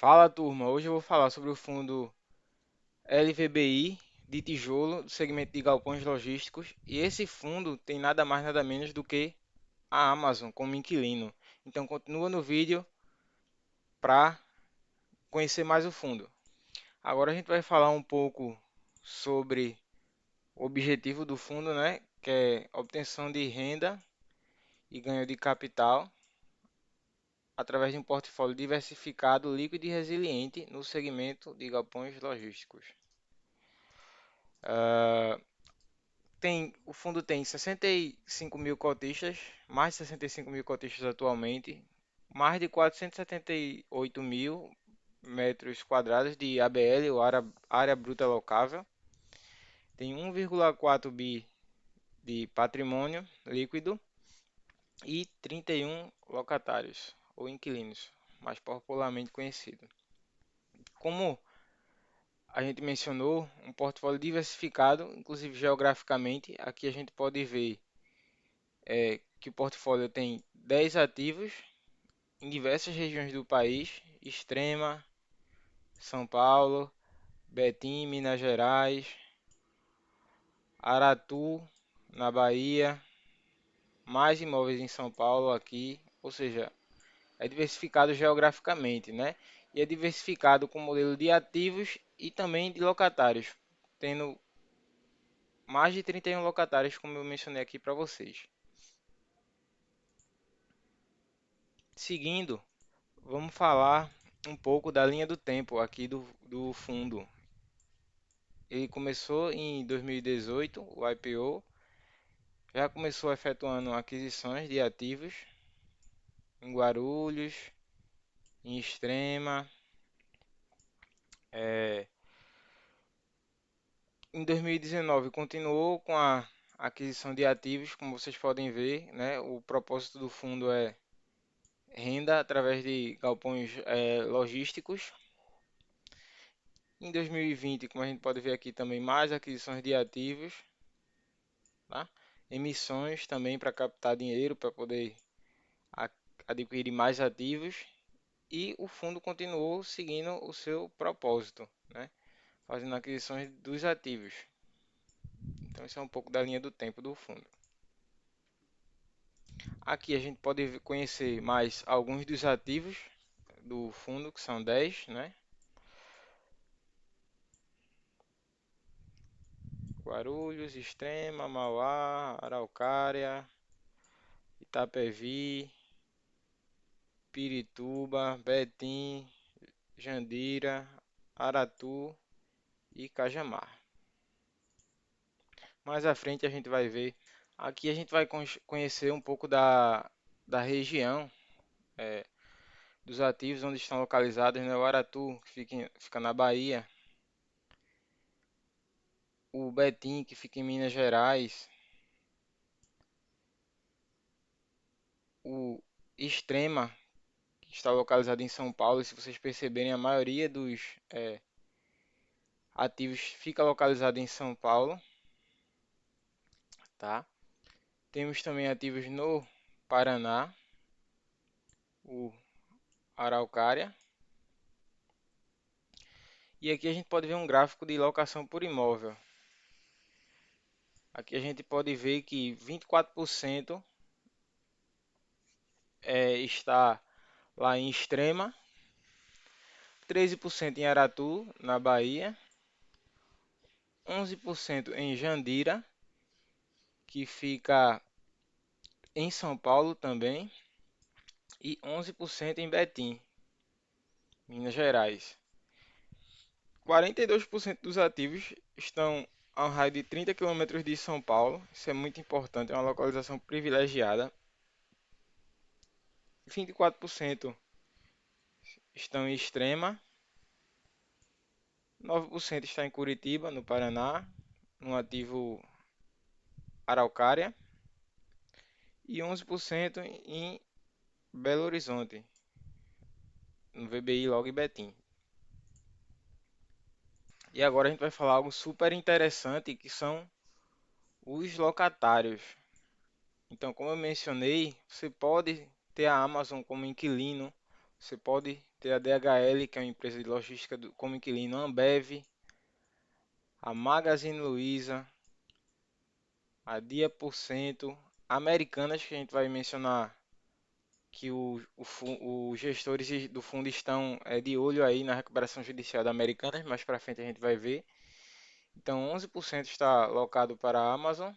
Fala turma, hoje eu vou falar sobre o fundo LVBI de tijolo do segmento de galpões logísticos e esse fundo tem nada mais nada menos do que a Amazon como inquilino. Então continua no vídeo para conhecer mais o fundo. Agora a gente vai falar um pouco sobre o objetivo do fundo, né? Que é obtenção de renda e ganho de capital através de um portfólio diversificado, líquido e resiliente no segmento de galpões logísticos. Ah, o fundo tem 65 mil cotistas, mais de 65 mil cotistas atualmente, mais de 478 mil metros quadrados de ABL, ou área bruta locável, tem 1,4 bi de patrimônio líquido e 31 locatários ou inquilinos, mais popularmente conhecido. Como a gente mencionou, um portfólio diversificado, inclusive geograficamente, aqui a gente pode ver que o portfólio tem 10 ativos em diversas regiões do país: Extrema, São Paulo, Betim, Minas Gerais, Aratu, na Bahia, mais imóveis em São Paulo aqui, ou seja, é diversificado geograficamente, né? E é diversificado com modelo de ativos e também de locatários, tendo mais de 31 locatários, como eu mencionei aqui para vocês. Seguindo, vamos falar um pouco da linha do tempo aqui do fundo. Ele começou em 2018, o IPO, já começou efetuando aquisições de ativos em Guarulhos, em Extrema. É, em 2019 continuou com a aquisição de ativos, como vocês podem ver, né? O propósito do fundo é renda através de galpões logísticos. Em 2020, como a gente pode ver aqui também, mais aquisições de ativos, tá? Emissões também para captar dinheiro, para poder a- adquirir mais ativos. E o fundo continuou seguindo o seu propósito, né? Fazendo aquisições dos ativos. Então, isso é um pouco da linha do tempo do fundo. Aqui a gente pode conhecer mais alguns dos ativos do fundo, que são 10, né? Guarulhos, Extrema, Mauá, Araucária, Itapevi, Pirituba, Betim, Jandira, Aratu e Cajamar. Mais à frente a gente vai ver. Aqui a gente vai conhecer um pouco da região, é, dos ativos onde estão localizados, né? O Aratu, que fica na Bahia, o Betim, que fica em Minas Gerais, o Extrema, que está localizado em São Paulo. E se vocês perceberem, a maioria dos ativos fica localizado em São Paulo, tá? Temos também ativos no Paraná, o Araucária. E aqui a gente pode ver um gráfico de locação por imóvel. Aqui a gente pode ver que 24% está lá em Extrema, 13% em Aratu, na Bahia, 11% em Jandira, que fica em São Paulo também, e 11% em Betim, Minas Gerais. 42% dos ativos estão a um raio de 30 quilômetros de São Paulo. Isso é muito importante, é uma localização privilegiada. 24% estão em Extrema, 9% está em Curitiba, no Paraná, no ativo Araucária, e 11% em Belo Horizonte, no VBI Log Betim. E agora a gente vai falar algo super interessante, que são os locatários. Então, como eu mencionei, você pode ter a Amazon como inquilino, você pode ter a DHL, que é uma empresa de logística como inquilino, a Ambev, a Magazine Luiza, a Dia por Cento, Americanas, que a gente vai mencionar que os gestores do fundo estão de olho aí na recuperação judicial da Americanas, mais para frente a gente vai ver. Então 11% está locado para a Amazon,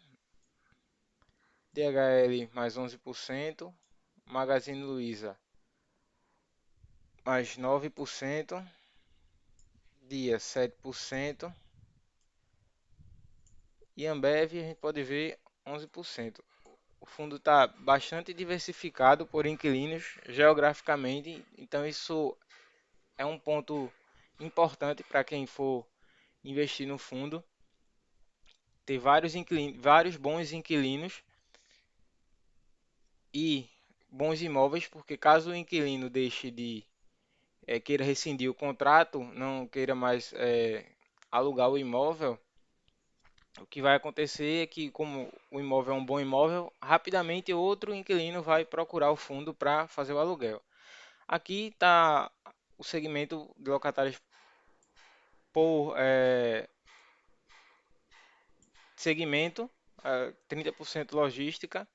DHL mais 11%, Magazine Luiza mais 9%, Dia 7% e Ambev a gente pode ver 11%. O fundo está bastante diversificado por inquilinos geograficamente, então isso é um ponto importante para quem for investir no fundo, ter vários bons inquilinos e bons imóveis, porque caso o inquilino deixe de queira rescindir o contrato, não queira mais alugar o imóvel, o que vai acontecer é que, como o imóvel é um bom imóvel, rapidamente outro inquilino vai procurar o fundo para fazer o aluguel. Aqui está o segmento de locatários por segmento, 30% logística,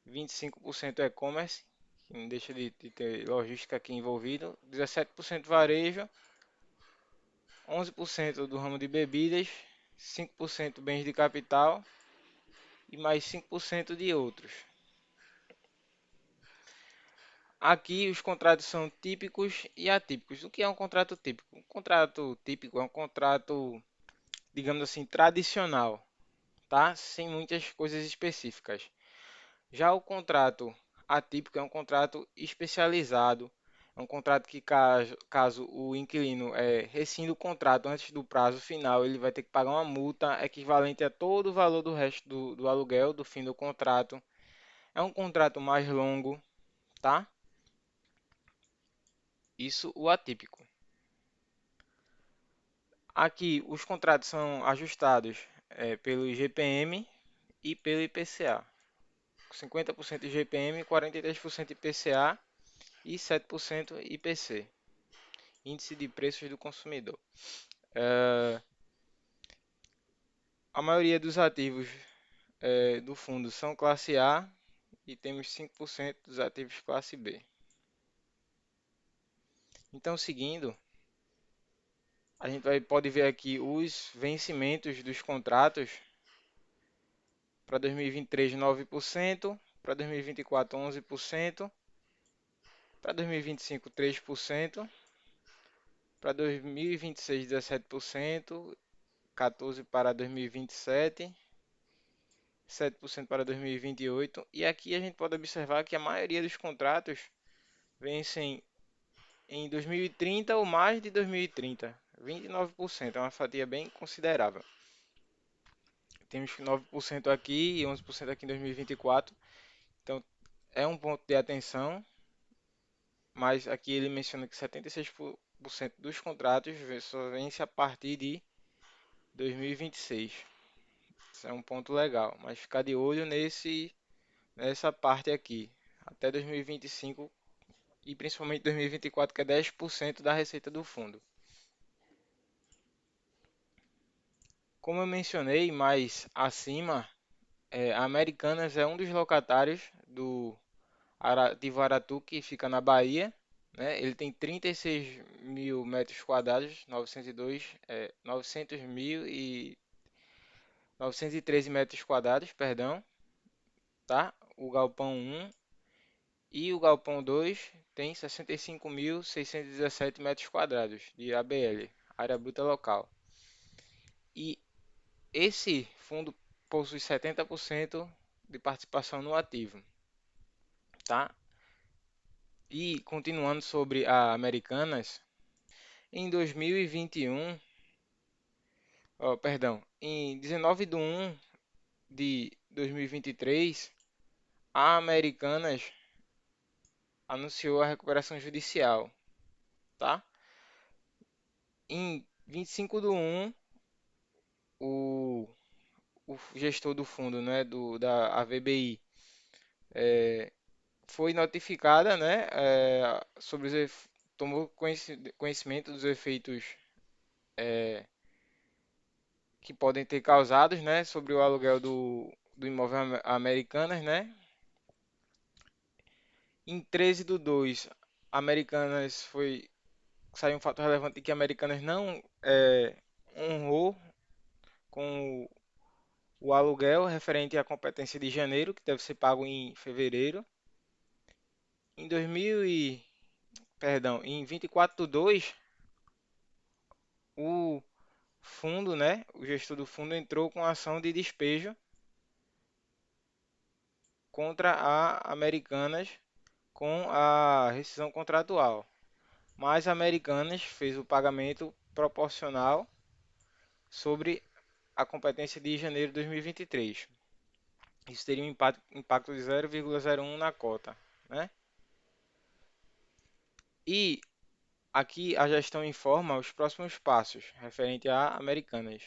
25% e-commerce, que não deixa de ter logística aqui envolvido, 17% varejo, 11% do ramo de bebidas, 5% bens de capital e mais 5% de outros. Aqui os contratos são típicos e atípicos. O que é um contrato típico? Um contrato típico é um contrato, digamos assim, tradicional, tá? Sem muitas coisas específicas. Já o contrato atípico é um contrato especializado. É um contrato que, caso o inquilino rescinda o contrato antes do prazo final, ele vai ter que pagar uma multa equivalente a todo o valor do resto do aluguel do fim do contrato. É um contrato mais longo, tá? Isso o atípico. Aqui os contratos são ajustados pelo IGPM e pelo IPCA. 50% IGPM, 43% IPCA e 7% IPC, Índice de Preços do Consumidor. A maioria dos ativos do fundo são classe A e temos 5% dos ativos classe B. Então, seguindo, a gente pode ver aqui os vencimentos dos contratos para 2023, 9%, para 2024, 11%, para 2025, 3%, para 2026, 17%, 14% para 2027, 7% para 2028. E aqui a gente pode observar que a maioria dos contratos vencem em 2030 ou mais de 2030. 29%, é uma fatia bem considerável. Temos 9% aqui e 11% aqui em 2024. Então é um ponto de atenção, mas aqui ele menciona que 76% dos contratos só vence a partir de 2026. Isso é um ponto legal, mas ficar de olho nessa parte aqui, até 2025 e principalmente 2024, que é 10% da receita do fundo. Como eu mencionei mais acima, a Americanas é um dos locatários do ativo Aratu, que fica na Bahia, né? Ele tem 36 mil metros quadrados, 902, 900 mil e 913 metros quadrados, perdão, tá? O galpão 1 e o galpão 2 tem 65.617 metros quadrados de ABL, área bruta local. E esse fundo possui 70% de participação no ativo, tá? E continuando sobre a Americanas, em 2021, perdão, em 19 de 1 de 2023, a Americanas anunciou a recuperação judicial, tá? Em 25 de 1, o, o gestor do fundo, né, da AVBI, foi notificada, né, sobre tomou conhecimento dos efeitos que podem ter causados, né, sobre o aluguel do imóvel Americanas, né? Em 13/2, Americanas saiu um fato relevante de que Americanas não honrou com o aluguel referente à competência de janeiro, que deve ser pago em fevereiro. Em 2000 e, perdão, em 24/2, o fundo, né, o gestor do fundo entrou com ação de despejo contra a Americanas com a rescisão contratual. Mas a Americanas fez o pagamento proporcional sobre a competência de janeiro de 2023. Isso teria um impacto de 0,01 na cota, né? E aqui a gestão informa os próximos passos referente a Americanas.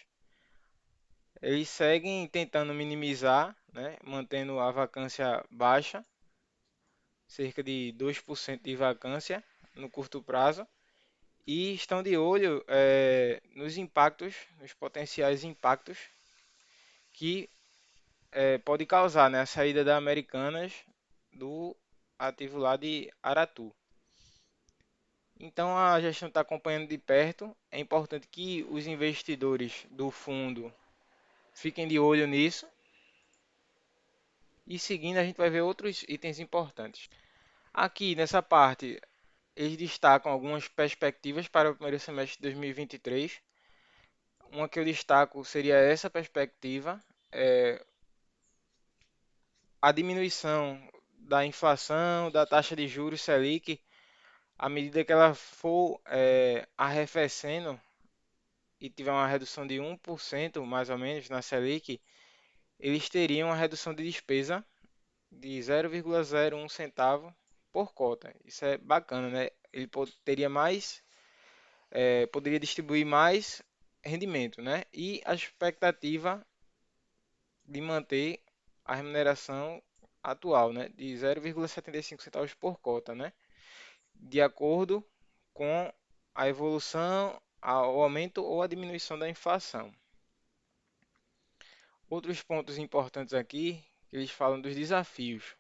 Eles seguem tentando minimizar, né, mantendo a vacância baixa, cerca de 2% de vacância no curto prazo, e estão de olho nos impactos, nos potenciais impactos que pode causar, né, a saída da Americanas do ativo lá de Aratu. Então a gestão está acompanhando de perto. É importante que os investidores do fundo fiquem de olho nisso. E seguindo, a gente vai ver outros itens importantes. Aqui nessa parte, eles destacam algumas perspectivas para o primeiro semestre de 2023. Uma que eu destaco seria essa perspectiva, é, a diminuição da inflação, da taxa de juros Selic, à medida que ela for arrefecendo e tiver uma redução de 1% mais ou menos na Selic, eles teriam uma redução de despesa de 0,01 centavo por cota. Isso é bacana, né? Ele teria mais, poderia distribuir mais rendimento, né? E a expectativa de manter a remuneração atual, né? De 0,75 centavos por cota, né? De acordo com a evolução, o aumento ou a diminuição da inflação. Outros pontos importantes aqui, eles falam dos desafios.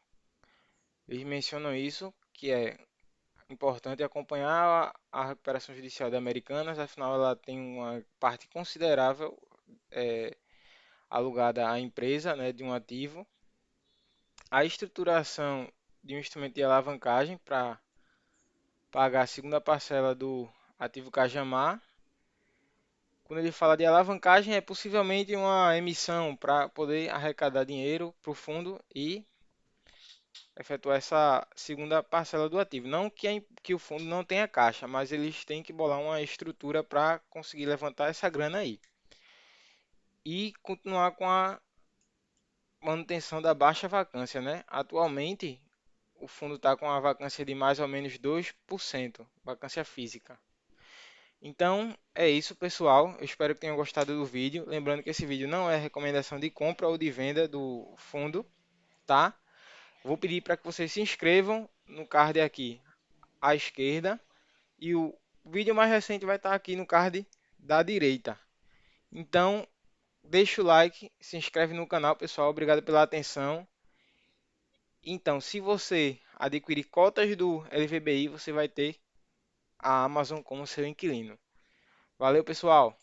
Eles mencionam isso, que é importante acompanhar a recuperação judicial da Americanas, afinal ela tem uma parte considerável alugada à empresa, né, de um ativo. A estruturação de um instrumento de alavancagem para pagar a segunda parcela do ativo Cajamar. Quando ele fala de alavancagem, é possivelmente uma emissão para poder arrecadar dinheiro para o fundo e efetuar essa segunda parcela do ativo. Não que o fundo não tenha caixa, mas eles têm que bolar uma estrutura para conseguir levantar essa grana aí. E continuar com a manutenção da baixa vacância, né? Atualmente, o fundo está com uma vacância de mais ou menos 2%, vacância física. Então, é isso, pessoal. Eu espero que tenham gostado do vídeo. Lembrando que esse vídeo não é recomendação de compra ou de venda do fundo, tá? Vou pedir para que vocês se inscrevam no card aqui à esquerda e o vídeo mais recente vai estar aqui no card da direita. Então, deixa o like, se inscreve no canal, pessoal. Obrigado pela atenção. Então, se você adquirir cotas do LVBI, você vai ter a Amazon como seu inquilino. Valeu, pessoal!